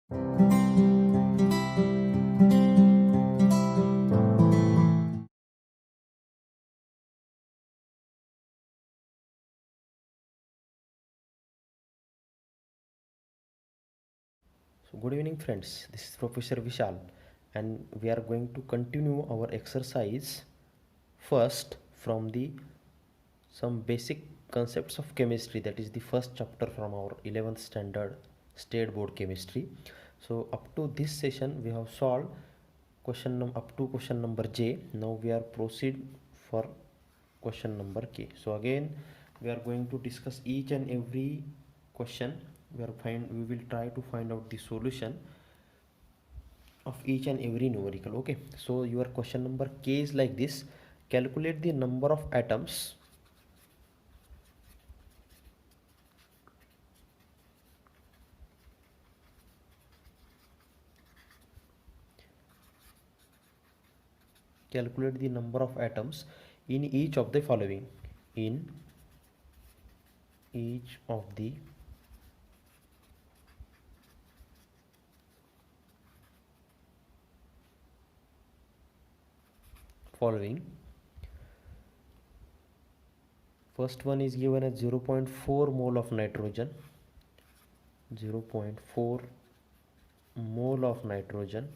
So good evening friends, this is Professor Vishal and we are going to continue our exercise first from the some basic concepts of chemistry, that is the first chapter from our 11th standard state board chemistry. So up to this session we have solved up to question number J. Now we are proceed for question number K. So again we are going to discuss each and every question. We will try to find out the solution of each and every numerical. Okay, so your question number K is like this: calculate the number of atoms in each of the following. In each of the following. First one is given as 0.4 mole of nitrogen. 0.4 mole of nitrogen,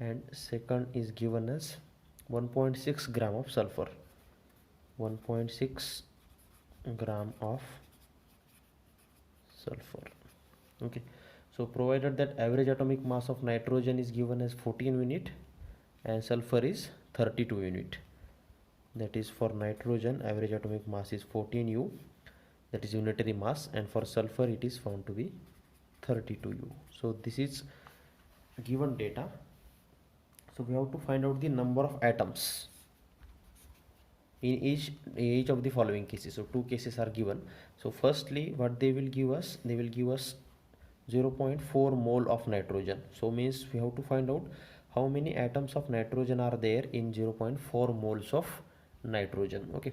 and second is given as 1.6 gram of sulfur. 1.6 gram of sulfur. Okay, so provided that average atomic mass of nitrogen is given as 14 unit and sulfur is 32 unit, that is for nitrogen average atomic mass is 14 U, that is unitary mass, and for sulfur it is found to be 32 U. So this is given data. So we have to find out the number of atoms in each of the following cases. So two cases are given. So firstly what they will give us, 0.4 mole of nitrogen. So means we have to find out how many atoms of nitrogen are there in 0.4 moles of nitrogen. Okay,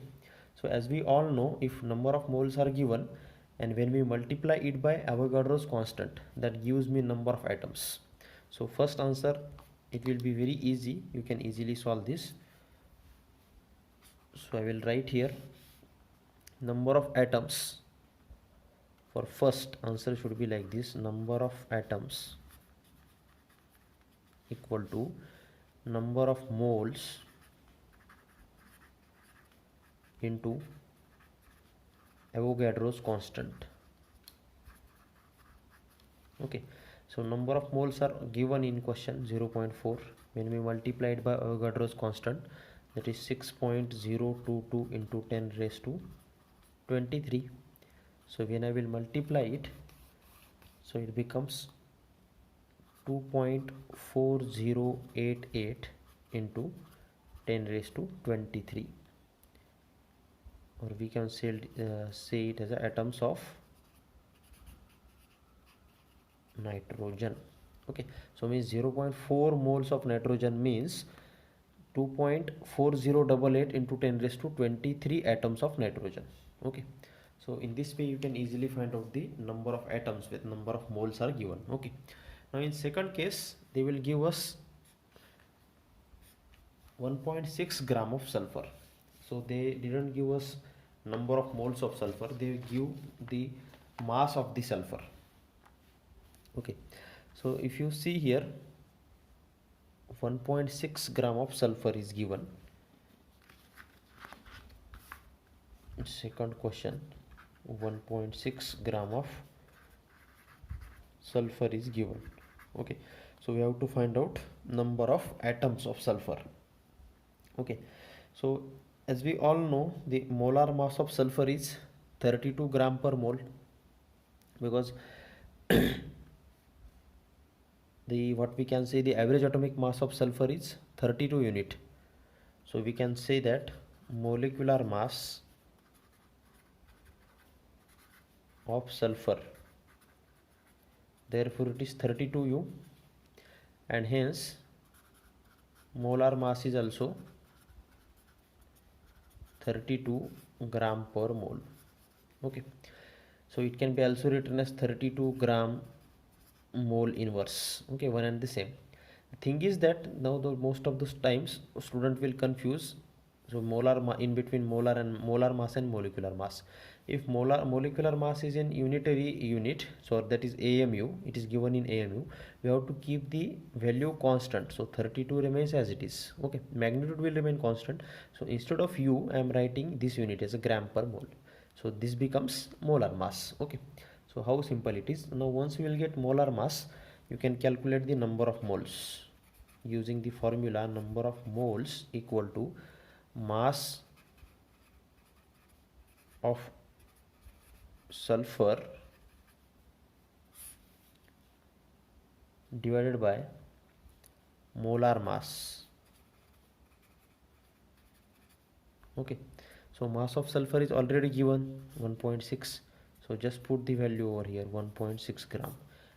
so as we all know, if number of moles are given and when we multiply it by Avogadro's constant, that gives me number of atoms. So first answer, it will be very easy, you can easily solve this. So I will write here number of atoms. For first answer should be like this: number of atoms equal to number of moles into Avogadro's constant. Okay, so number of moles are given in question 0.4. When we multiply it by Avogadro's constant, that is 6.022 into 10 raised to 23. So when I will multiply it, so it becomes 2.4088 into 10 raised to 23, or we can say it as atoms of nitrogen. Okay, so means 0.4 moles of nitrogen means 2.4088 into 10 raised to 23 atoms of nitrogen. Okay, so in this way you can easily find out the number of atoms with number of moles are given. Okay, now in second case they will give us 1.6 gram of sulfur. So they didn't give us number of moles of sulfur, they give the mass of the sulfur. Okay, so if you see here 1.6 gram of sulfur is given. Second question, 1.6 gram of sulfur is given. Okay, so we have to find out number of atoms of sulfur. Okay, so as we all know, the molar mass of sulfur is 32 gram per mole, because the what we can say, the average atomic mass of sulfur is 32 unit. So we can say that molecular mass of sulfur, therefore it is 32 U, and hence molar mass is also 32 gram per mole. Okay, So it can be also written as 32 gram mole inverse. Okay, one and the same. The thing is that now the most of the times student will confuse so in between molar mass and molecular mass. If molecular mass is in unitary unit, so that is AMU, it is given in AMU, we have to keep the value constant. So 32 remains as it is. Okay, magnitude will remain constant. So instead of U, I am writing this unit as a gram per mole. So this becomes molar mass. Okay, so how simple it is. Now once you will get molar mass, you can calculate the number of moles using the formula number of moles equal to mass of sulfur divided by molar mass. Okay, so mass of sulfur is already given 1.6, so just put the value over here 1.6 gram,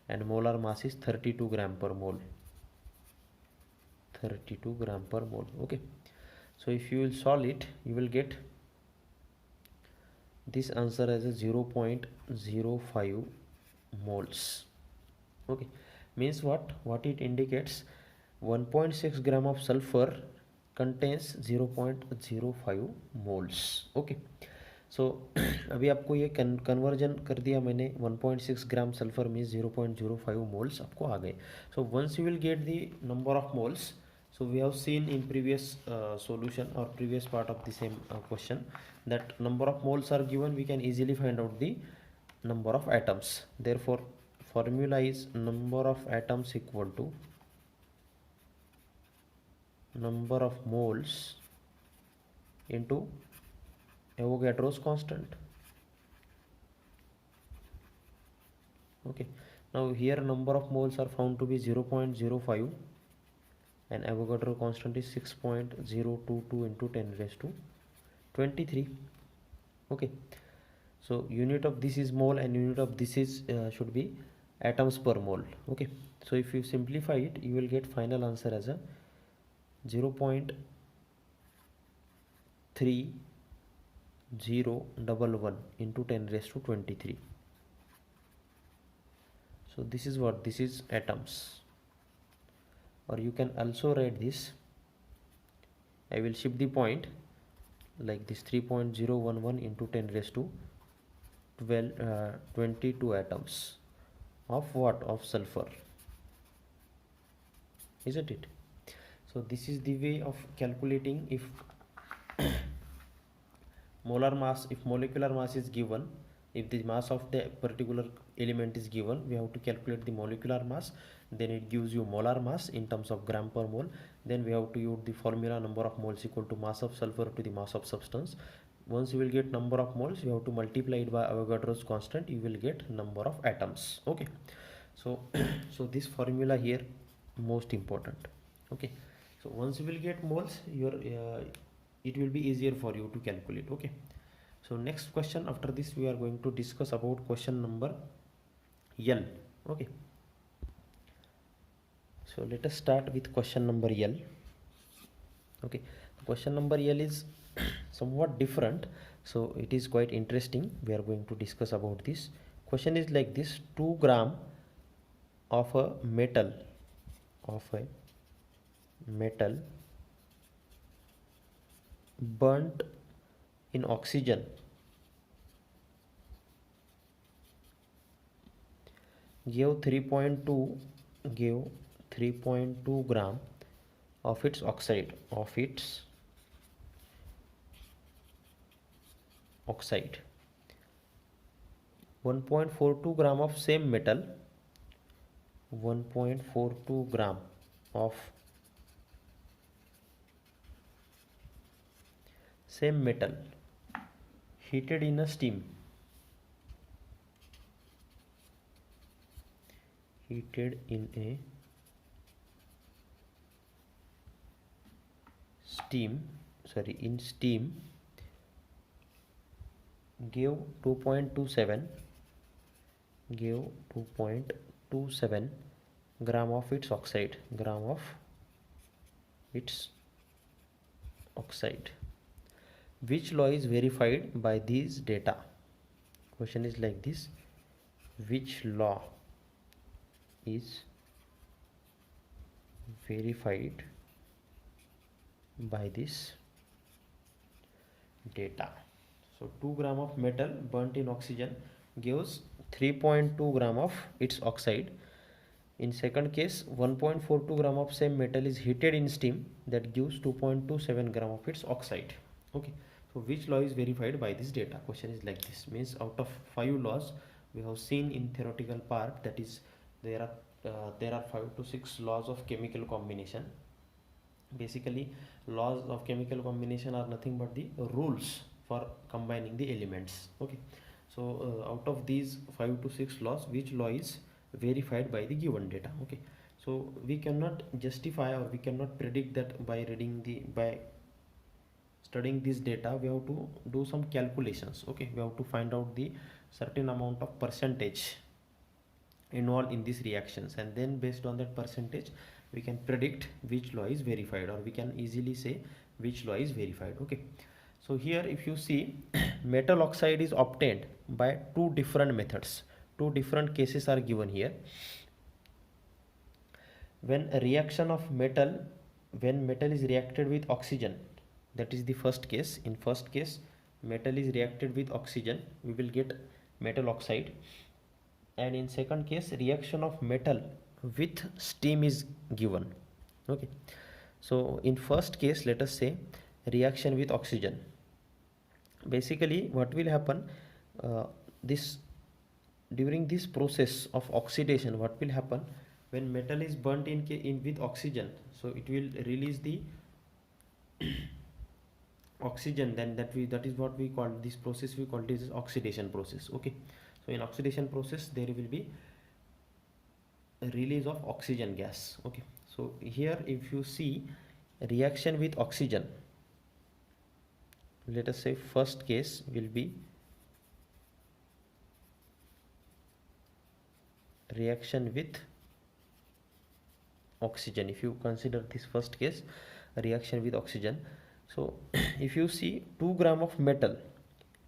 and molar mass is 32 gram per mole. 32 gram per mole. Okay, so if you will solve it, you will get this answer as a 0.05 moles. Okay, means what it indicates, 1.6 gram of sulfur contains 0.05 moles. Okay, so अभी आपको ये conversion कर दिया मैंने, 1.6 ग्राम sulphur means 0.05 moles आपको आ गए. So once you will get the number of moles, so we have seen in previous solution or previous part of the same question that number of moles are given, we can easily find out the number of atoms. Therefore formula is number of atoms equal to number of moles into Avogadro's constant. Okay, now here number of moles are found to be 0.05 and Avogadro constant is 6.022 into 10 raised to 23. Okay, so unit of this is mole and unit of this is should be atoms per mole. Okay, so if you simplify it, you will get final answer as a 0.3011 into 10 raised to 23. So this is what, this is atoms, or you can also write this, I will shift the point like this, 3.011 into 10 raised to 22 atoms of what, of sulfur, isn't it? So this is the way of calculating. If molar mass, if molecular mass is given, if the mass of the particular element is given, we have to calculate the molecular mass, then it gives you molar mass in terms of gram per mole. Then we have to use the formula number of moles equal to mass of sulfur to the mass of substance. Once you will get number of moles, you have to multiply it by Avogadro's constant, you will get number of atoms. Okay, so so this formula here most important. Okay, so once you will get moles, your it will be easier for you to calculate. Okay, so next question after this we are going to discuss about question number L. Okay, so let us start with question number L. Okay, question number L is somewhat different, so it is quite interesting. We are going to discuss about this. Question is like this: 2 gram of a metal burnt in oxygen gave 3.2 gram of its oxide 1.42 gram of same metal 1.42 gram of same metal heated in a steam in steam gave 2.27 gram of its oxide. Which law is verified by these data? Question is like this: which law is verified by this data? So 2 gram of metal burnt in oxygen gives 3.2 gram of its oxide. In second case, 1.42 gram of same metal is heated in steam, that gives 2.27 gram of its oxide. Okay, so which law is verified by this data? Question is like this: means out of 5 laws we have seen in theoretical part, that is there are 5 to 6 laws of chemical combination. Basically, laws of chemical combination are nothing but the rules for combining the elements. Okay, so out of these 5 to 6 laws, which law is verified by the given data? Okay, so we cannot justify or we cannot predict that by studying this data. We have to do some calculations. Okay, we have to find out the certain amount of percentage involved in these reactions, and then based on that percentage we can predict which law is verified, or we can easily say which law is verified. Okay, so here if you see, metal oxide is obtained by two different methods. Two different cases are given here. When a reaction of metal, when metal is reacted with oxygen, that is the first case. In first case, metal is reacted with oxygen, we will get metal oxide. And in second case, reaction of metal with steam is given. Okay, so in first case, let us say reaction with oxygen. Basically what will happen, this during this process of oxidation, what will happen when metal is burnt in with oxygen, so it will release the oxygen. Then that is what we call this process, we call this oxidation process. Okay, so in oxidation process there will be a release of oxygen gas. Okay, so here if you see reaction with oxygen, let us say first case will be reaction with oxygen. If you consider this first case, reaction with oxygen, so if you see 2 gram of metal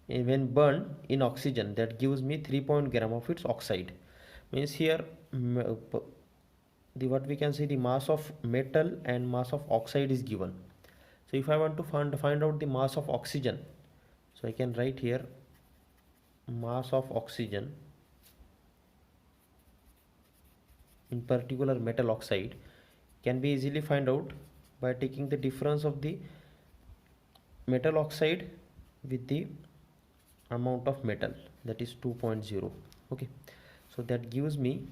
when burned in oxygen, that gives me 3 gram of its oxide. Means here the what we can say, the mass of metal and mass of oxide is given. So if I want to find out the mass of oxygen, so I can write here mass of oxygen in particular metal oxide can be easily find out by taking the difference of the metal oxide with the amount of metal, that is 2.0. Okay, so that gives me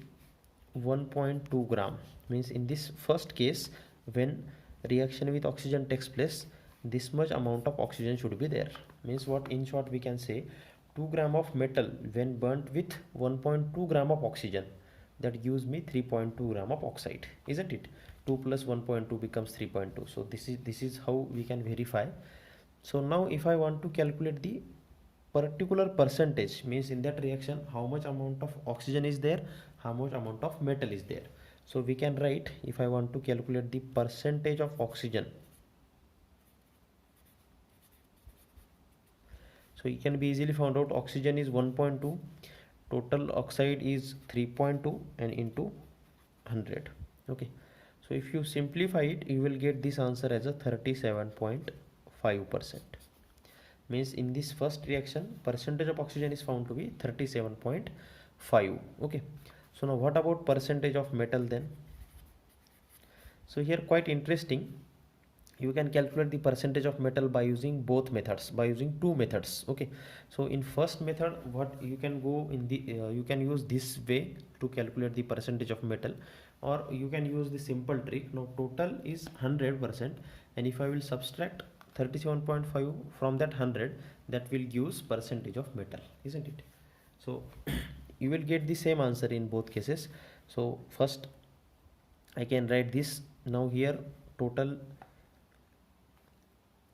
1.2 gram. Means in this first case, when reaction with oxygen takes place, this much amount of oxygen should be there. Means what, in short we can say 2 gram of metal when burnt with 1.2 gram of oxygen, that gives me 3.2 gram of oxide, isn't it? 2 plus 1.2 becomes 3.2. so this is how we can verify. So now if I want to calculate the particular percentage, means in that reaction how much amount of oxygen is there, how much amount of metal is there, so we can write, if I want to calculate the percentage of oxygen, so it can be easily found out. Oxygen is 1.2, total oxide is 3.2, and into 100. Okay, so if you simplify it, you will get this answer as a 37.5%. Means in this first reaction, percentage of oxygen is found to be 37.5. Okay, so now what about percentage of metal then? So here quite interesting, you can calculate the percentage of metal by using both methods, by using two methods. Okay, so in first method, what you can go in the you can use this way to calculate the percentage of metal, or you can use the simple trick. Now total is 100%, and if I will subtract 37.5 from that 100, that will give percentage of metal, isn't it? So you will get the same answer in both cases. So first I can write this. Now here total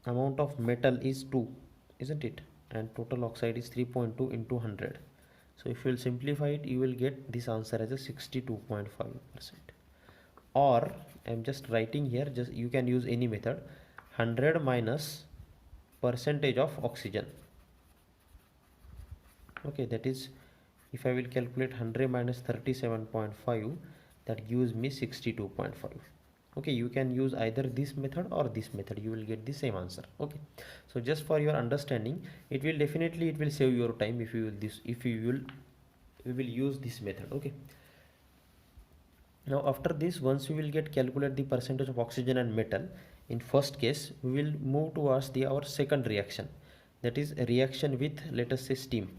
amount of metal is 2, isn't it? And total oxide is 3.2 into 100. So if you will simplify it, you will get this answer as a 62.5%. Or I am just writing here, just you can use any method, 100 minus percentage of oxygen. Okay, that is, if I will calculate 100 minus 37.5, that gives me 62.5. Okay, you can use either this method or this method, you will get the same answer. Okay, so just for your understanding, it will definitely, it will save your time if you will this, if you will, we will use this method. Okay, now after this, once we will get calculate the percentage of oxygen and metal in first case, we will move towards the our second reaction, that is a reaction with, let us say, steam,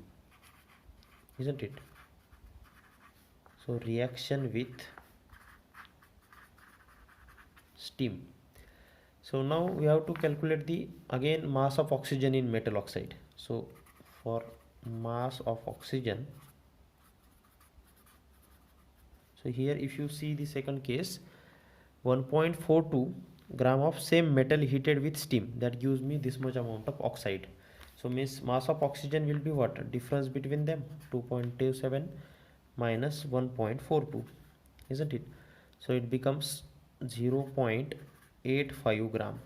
isn't it? So reaction with steam. So now we have to calculate the again mass of oxygen in metal oxide. So for mass of oxygen, so here if you see the second case, 1.42 gram of same metal heated with steam, that gives me this much amount of oxide. So means mass of oxygen will be what? Difference between them, 2.27 minus 1.42, isn't it? So it becomes 0.85 gram.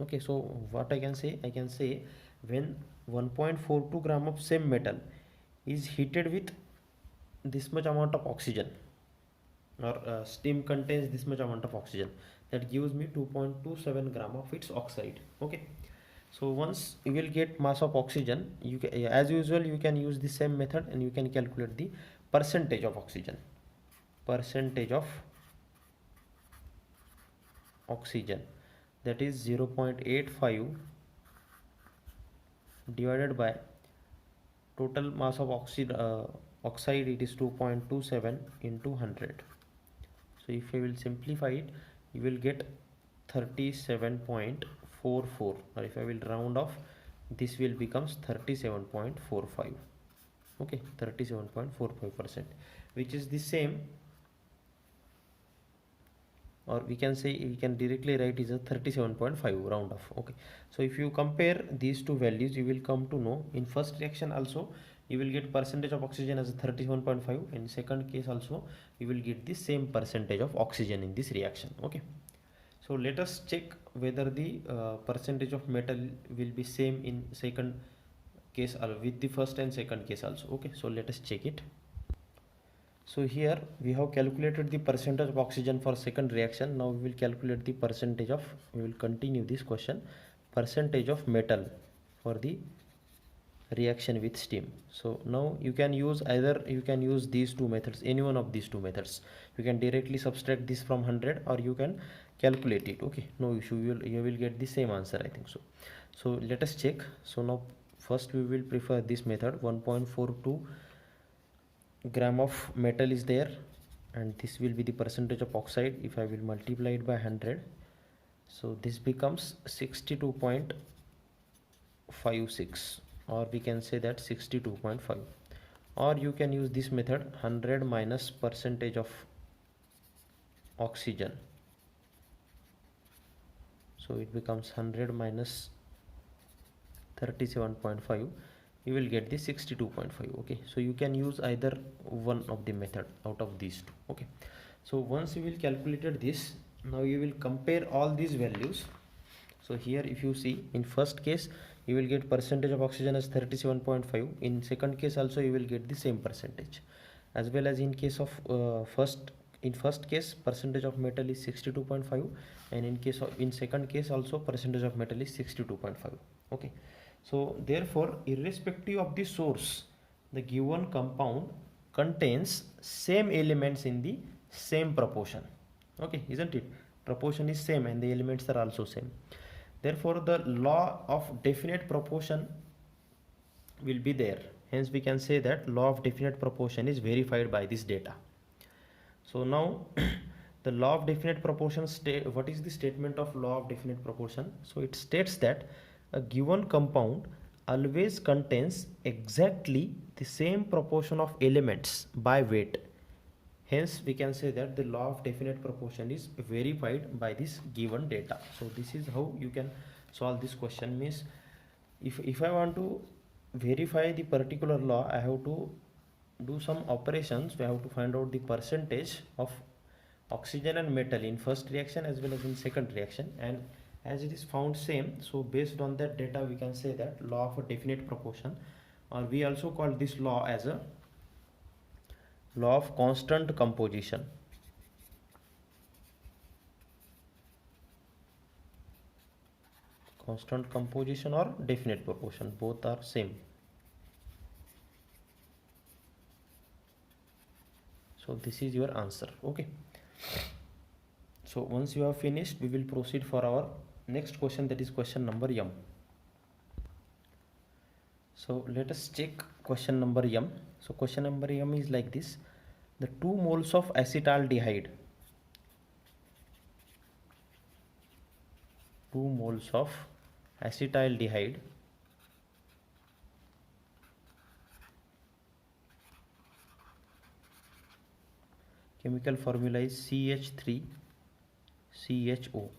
Okay, so what I can say, I can say when 1.42 gram of same metal is heated with this much amount of oxygen, or steam contains this much amount of oxygen, that gives me 2.27 gram of its oxide. Okay, so once you will get mass of oxygen, you can, as usual, you can use the same method and you can calculate the percentage of oxygen. Percentage of oxygen, that is 0.85 divided by total mass of oxide, it is 2.27 into 100. So if I will simplify it, you will get 37.44, or if I will round off, this will becomes 37.45. okay, 37.45%, which is the same, or we can say, we can directly write is a 37.5 round off. Okay, so if you compare these two values, you will come to know in first reaction also you will get percentage of oxygen as a 37.5, and second case also you will get the same percentage of oxygen in this reaction. Okay, so let us check whether the percentage of metal will be same in second case with the first and second case also. Okay, so let us check it. So here we have calculated the percentage of oxygen for second reaction. Now we will calculate the percentage of, we will continue this question, percentage of metal for the reaction with steam. So now you can use either, you can use these two methods, any one of these two methods. You can directly subtract this from 100, or you can calculate it. Okay, no issue, you will get the same answer, I think so. So let us check. So now first we will prefer this method. 1.42 gram of metal is there, and this will be the percentage of oxide. If I will multiply it by 100, so this becomes 62.56, or we can say that 62.5, or you can use this method, 100 minus percentage of oxygen, so it becomes 100 minus 37.5, you will get the 62.5. okay, so you can use either one of the method out of these two. Okay, so once you will calculated this, now you will compare all these values. So here if you see, in first case you will get percentage of oxygen as 37.5, in second case also you will get the same percentage, as well as in case of in first case percentage of metal is 62.5, and in case of, in second case also percentage of metal is 62.5. okay, so therefore irrespective of the source, the given compound contains same elements in the same proportion. Okay, isn't it? Proportion is same and the elements are also same. Therefore the law of definite proportion will be there. Hence we can say that law of definite proportion is verified by this data. So now the law of definite proportion state, what is the statement of law of definite proportion? So it states that a given compound always contains exactly the same proportion of elements by weight. Hence we can say that the law of definite proportion is verified by this given data. So this is how you can solve this question. Means if I want to verify the particular law, I have to do some operations. We have to find out the percentage of oxygen and metal in first reaction as well as in second reaction, and as it is found same, so based on that data we can say that law of a definite proportion, or we also call this law as a law of constant composition. Constant composition or definite proportion, both are same. So this is your answer. Okay, so once you have finished, we will proceed for our next question, that is question number m. So let us check question number m. So question number m is like this: the 2 moles of acetaldehyde, 2 moles of acetaldehyde chemical formula is CH3CHO.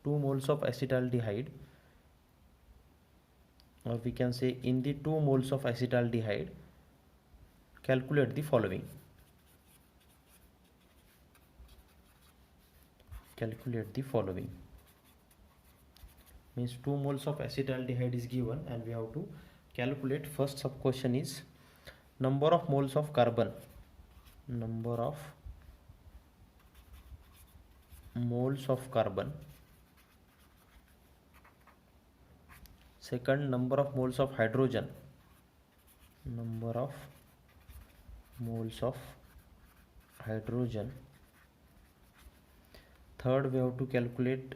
2 moles of acetaldehyde, or we can say in the 2 moles of acetaldehyde, calculate the following. Calculate the following means 2 moles of acetaldehyde is given and we have to calculate. First sub question is number of moles of carbon, number of moles of carbon. Second, number of moles of hydrogen, number of moles of hydrogen. Third, we have to calculate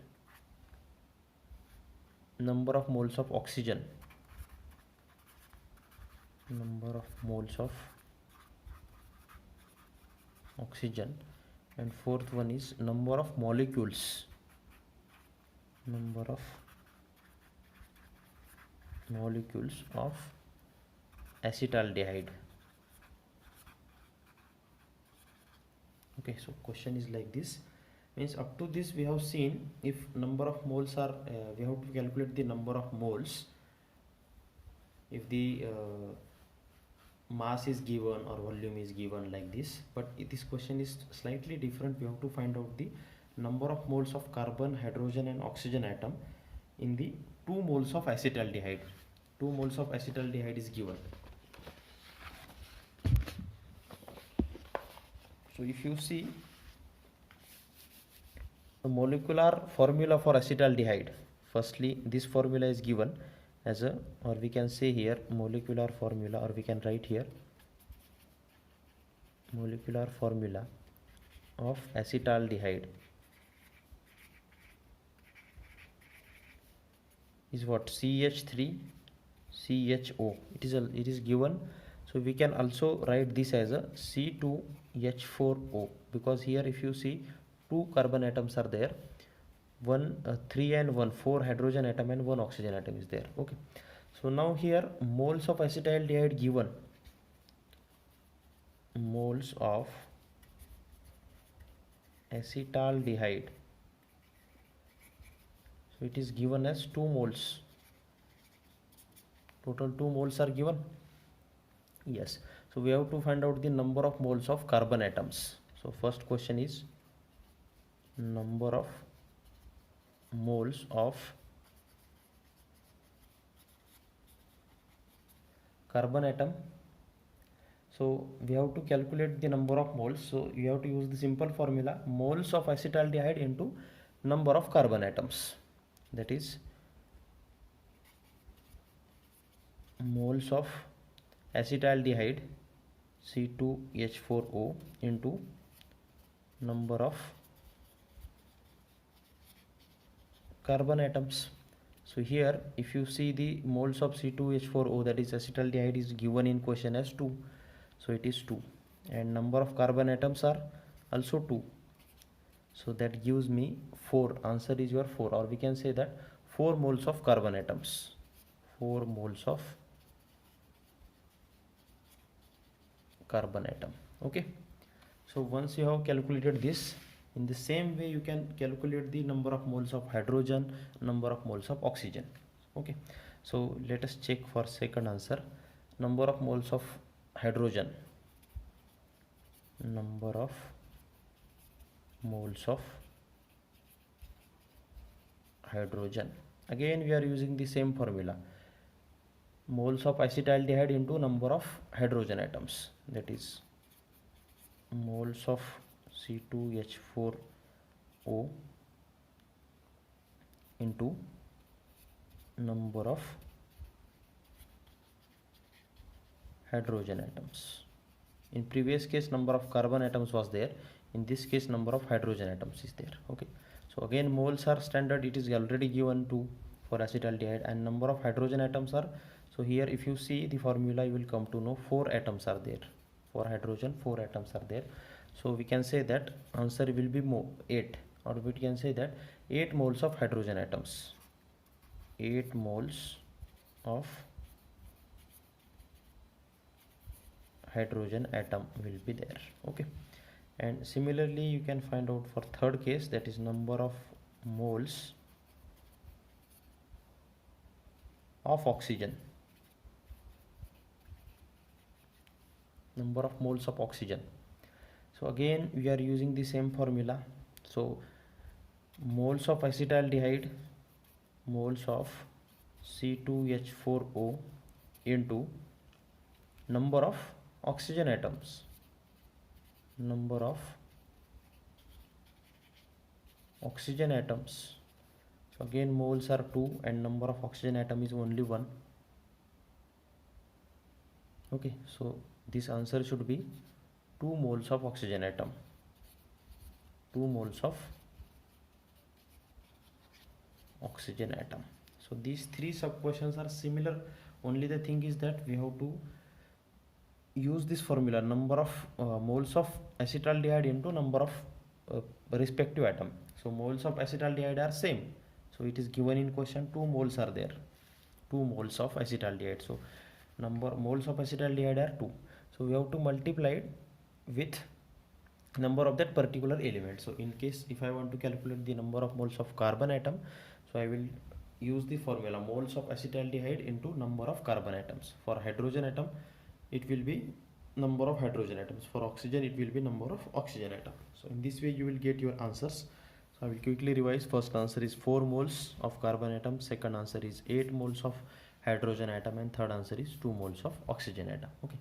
number of moles of oxygen, number of moles of oxygen. And fourth one is number of molecules, number of molecules of acetaldehyde. Okay, so question is like this, means up to this we have seen if number of moles are we have to calculate the number of moles if the mass is given or volume is given like this. But this question is slightly different. We have to find out the number of moles of carbon, hydrogen and oxygen atom in the 2 moles of acetaldehyde. 2 moles of acetaldehyde is given. So if you see the molecular formula for acetaldehyde, firstly this formula is given as a, or we can say here molecular formula, or we can write here molecular formula of acetaldehyde is what? CH3CHO. It is given. So we can also write this as a C2H4O, because here if you see 2 carbon atoms are there, 3 and 1, 4 hydrogen atom and 1 oxygen atom is there. Okay, so now here moles of acetaldehyde given, moles of acetaldehyde, so it is given as 2 moles. Total 2 moles are given. Yes, so we have to find out the number of moles of carbon atoms. So first question is number of moles of carbon atom. So we have to calculate the number of moles. So you have to use the simple formula, moles of acetaldehyde into number of carbon atoms, that is moles of acetaldehyde C2H4O into number of carbon atoms. So here if you see the moles of C2H4O, that is acetaldehyde, is given in question as 2, so it is 2, and number of carbon atoms are also 2, so that gives me 4. Answer is your 4, or we can say that 4 moles of carbon atoms, 4 moles of carbon atom. Okay, so once you have calculated this, in the same way you can calculate the number of moles of hydrogen, number of moles of oxygen. Okay, so let us check for second answer. Number of moles of hydrogen, number of moles of hydrogen. Again we are using the same formula, moles of acetaldehyde into number of hydrogen atoms, that is moles of C2H4O into number of hydrogen atoms. In previous case number of carbon atoms was there, in this case number of hydrogen atoms is there. Okay, so again moles are standard, it is already given to for acetaldehyde, and number of hydrogen atoms are, so here if you see the formula you will come to know 4 atoms are there for hydrogen, 4 atoms are there. So we can say that answer will be 8, or we can say that 8 moles of hydrogen atoms, 8 moles of hydrogen atom will be there. Okay, and similarly you can find out for third case, that is number of moles of oxygen, number of moles of oxygen. So again we are using the same formula, so moles of acetaldehyde, moles of C2H4O into number of oxygen atoms, number of oxygen atoms. So again moles are 2 and number of oxygen atom is only 1. Okay, so this answer should be 2 moles of oxygen atom, 2 moles of oxygen atom. So these 3 sub questions are similar, only the thing is that we have to use this formula, number of moles of acetaldehyde into number of respective atom. So moles of acetaldehyde are same, so it is given in question 2 moles are there, 2 moles of acetaldehyde. So number moles of acetaldehyde are 2, so we have to multiply it with number of that particular element. So in case if I want to calculate the number of moles of carbon atom, so I will use the formula moles of acetaldehyde into number of carbon atoms. For hydrogen atom it will be number of hydrogen atoms, for oxygen it will be number of oxygen atom. So in this way you will get your answers. So I will quickly revise. First answer is 4 moles of carbon atom, second answer is 8 moles of hydrogen atom, and third answer is 2 moles of oxygen atom. Okay,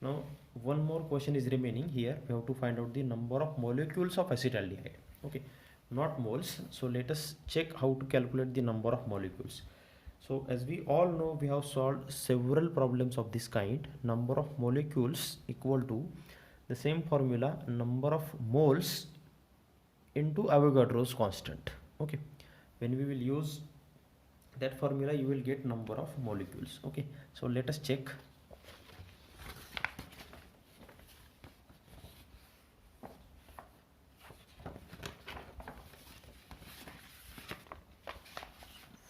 now one more question is remaining here. We have to find out the number of molecules of acetaldehyde. Okay, not moles. So let us check how to calculate the number of molecules. So as we all know, we have solved several problems of this kind. Number of molecules equal to the same formula, number of moles into Avogadro's constant. Okay, when we will use that formula you will get number of molecules. Okay, so let us check.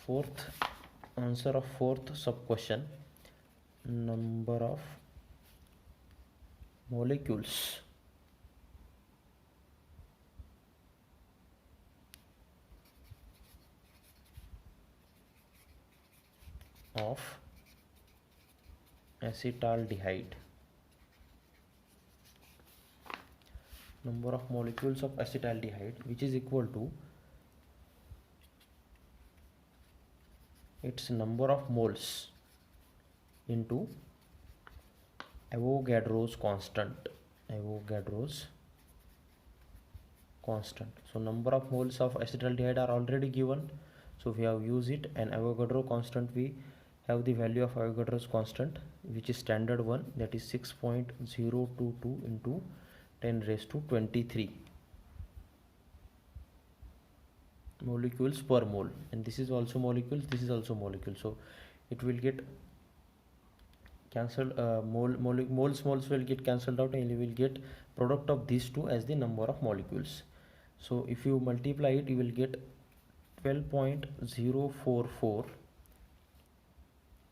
Fourth answer of fourth sub question, number of molecules of acetaldehyde, number of molecules of acetaldehyde, which is equal to its number of moles into Avogadro's constant, Avogadro's constant. So number of moles of acetaldehyde are already given, so we have used it, and Avogadro constant, we have the value of Avogadro's constant, which is standard one, that is 6.022 into 10 raised to 23 molecules per mole, and this is also molecules, this is also molecule, so it will get cancelled, moles will get cancelled out, and you will get product of these two as the number of molecules. So if you multiply it you will get 12.044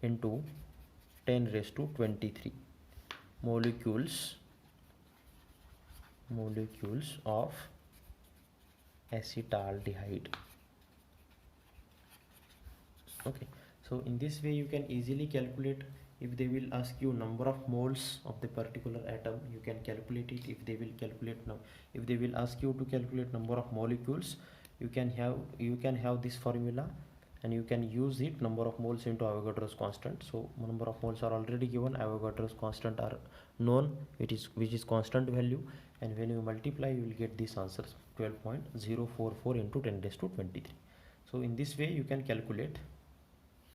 into 10 raised to 23 molecules of acetaldehyde. Okay, so in this way you can easily calculate. If they will ask you number of moles of the particular atom, you can calculate it. If they will ask you to calculate number of molecules, you can have this formula, and you can use it, number of moles into Avogadro's constant. So number of moles are already given, Avogadro's constant are known, which is constant value, and when you multiply you will get this answer, 12.044 into 10 raised to 23. So in this way you can calculate